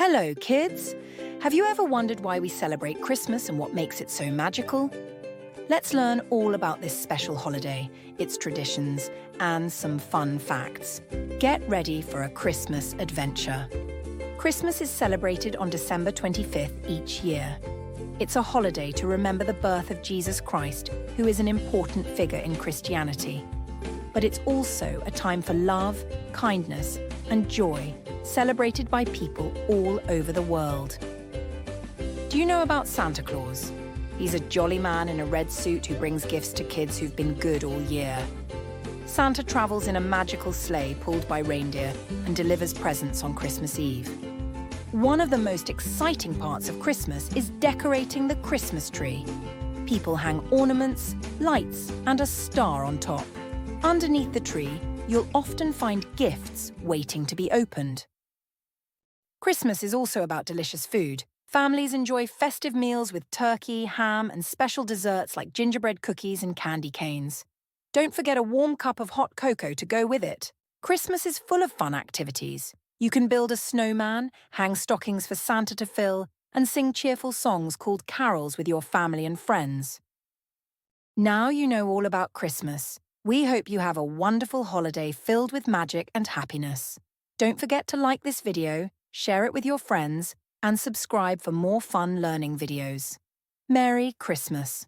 Hello, kids! Have you ever wondered why we celebrate Christmas and what makes it so magical? Let's learn all about this special holiday, its traditions, and some fun facts. Get ready for a Christmas adventure. Christmas is celebrated on December 25th each year. It's a holiday to remember the birth of Jesus Christ, who is an important figure in Christianity. But it's also a time for love, kindness, and joy, celebrated by people all over the world. Do you know about Santa Claus? He's a jolly man in a red suit who brings gifts to kids who've been good all year. Santa travels in a magical sleigh pulled by reindeer and delivers presents on Christmas Eve. One of the most exciting parts of Christmas is decorating the Christmas tree. People hang ornaments, lights, and a star on top. Underneath the tree, you'll often find gifts waiting to be opened. Christmas is also about delicious food. Families enjoy festive meals with turkey, ham, and special desserts like gingerbread cookies and candy canes. Don't forget a warm cup of hot cocoa to go with it. Christmas is full of fun activities. You can build a snowman, hang stockings for Santa to fill, and sing cheerful songs called carols with your family and friends. Now you know all about Christmas. We hope you have a wonderful holiday filled with magic and happiness. Don't forget to like this video, share it with your friends, and subscribe for more fun learning videos. Merry Christmas!